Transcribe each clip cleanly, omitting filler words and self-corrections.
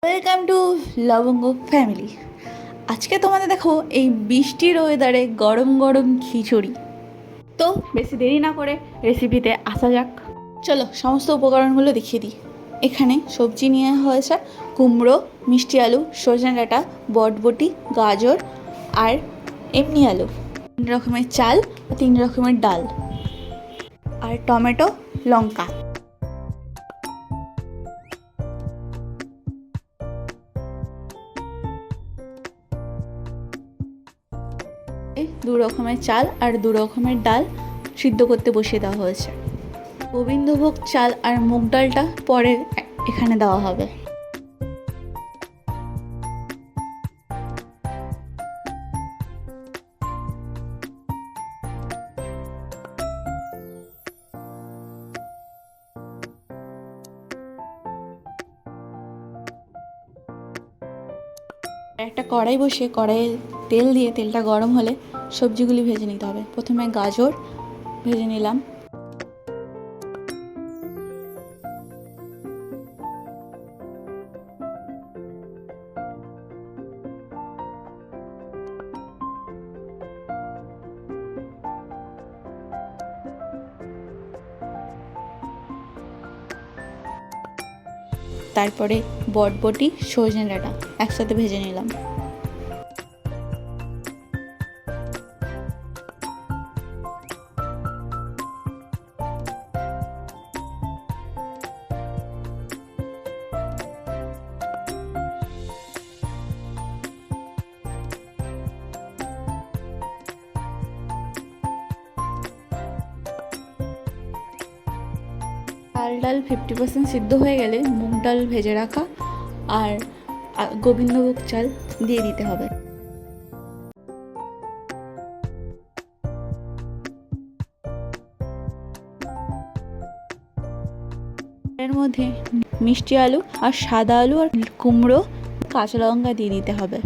Welcome to লবঙ্গ family. আজকে তোমাদের দেখো এই বৃষ্টির ওয়েদারে গরম গরম খিচুড়ি। তো বেশি দেরি না করে রেসিপিতে আসা যাক। চলো সমস্ত উপকরণগুলো দেখিয়ে দিই। এখানে সবজি নিয়ে হয়েছে কুমড়ো, মিষ্টি আলু, সজনে ডাঁটা, বটবটি, গাজর আর এমনি আলু, 3 রকমের চাল, 3 রকমের ডাল আর টমেটো, লঙ্কা। দু রকমের চাল আর 2 রকমের ডাল সিদ্ধ করতে বসিয়ে দেওয়া হয়েছে। গোবিন্দভোগ চাল আর মুগ ডালটা পরে এখানে দেওয়া হবে। একটা কড়াই বসিয়ে কড়াইয়ে তেল দিয়ে তেলটা গরম হলে সবজিগুলি ভেজে নিতে হবে। প্রথমে গাজর ভেজে নিলাম, তারপরে বটবটি, সজনে ডাঁটা একসাথে ভেজে নিলাম। চাল ডাল 50% সিদ্ধ হয়ে গেলে মুগ ডাল ভেজে রাখা আর গোবিন্দভোগ চাল দিয়ে দিতে হবে। এর মধ্যে মিষ্টি আলু আর সাদা আলু আর কুমড়ো, কাঁচা লঙ্কা দিয়ে দিতে হবে।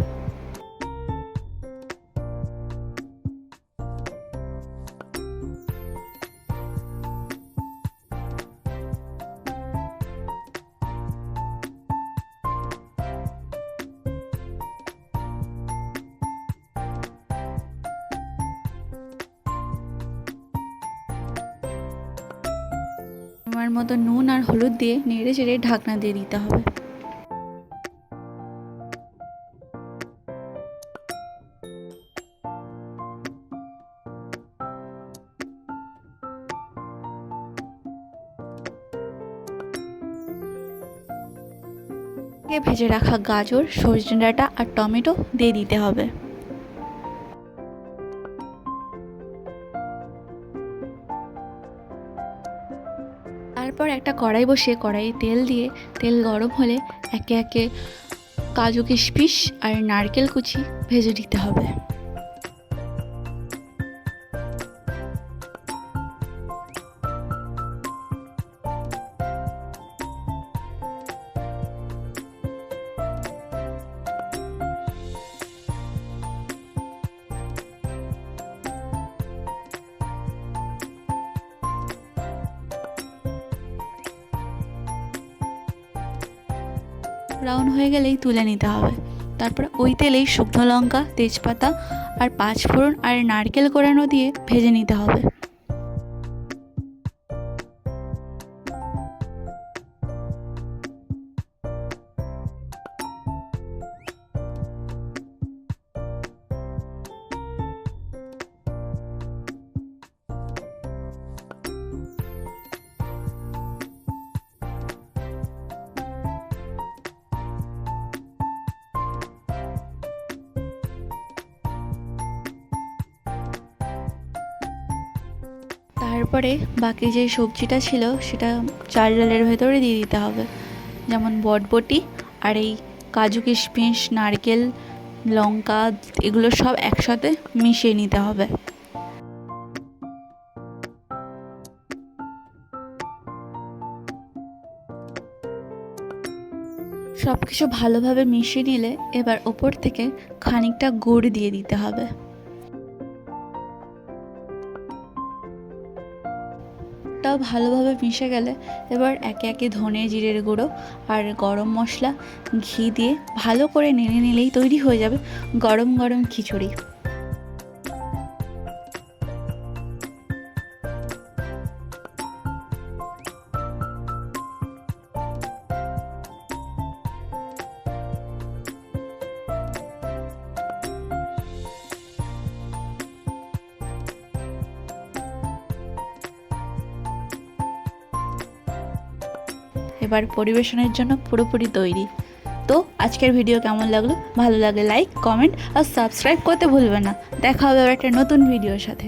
আমার মতো নুন আর হলুদ দিয়ে নেড়ে চেড়ে ঢাকনা দিয়ে দিতে হবে। ভেজে রাখা গাজর, সজনে ডাঁটা আর টমেটো দিয়ে দিতে হবে। তারপর একটা কড়াই বসিয়ে কড়াইয়ে তেল দিয়ে তেল গরম হলে একে একে কাজু কিশমিশ আর নারকেল কুচি ভেজে দিতে হবে। ব্রাউন হয়ে গেলেই তুলে নিতে হবে। তারপর ওই তেলেই শুকনো লঙ্কা, তেজপাতা আর 5 ফোড়ন আর নারকেল কোড়ানো দিয়ে ভেজে নিতে হবে। তারপরে বাকি যে সবজিটা ছিল সেটা চাল ডালের ভেতরে দিয়ে দিতে হবে, যেমন বটবটি আর এই কাজু কিশমিশ, নারকেল, লঙ্কা, এগুলো সব একসাথে মিশিয়ে নিতে হবে। সব কিছু ভালোভাবে মিশিয়ে নিলে এবার ওপর থেকে খানিকটা গুড় দিয়ে দিতে হবে। মশলাটাও ভালোভাবে মিশে গেলে এবার একে একে ধনে জিরের গুঁড়ো আর গরম মশলা ঘি দিয়ে ভালো করে নেড়ে নিলেই তৈরি হয়ে যাবে গরম গরম খিচুড়ি। এবার পরিবেশনের জন্য পুরোপুরি তৈরি। তো আজকের ভিডিও কেমন লাগলো? ভালো লাগলে লাইক, কমেন্ট আর সাবস্ক্রাইব করতে ভুলবেন না। দেখা হবে আবার একটা নতুন ভিডিওর সাথে।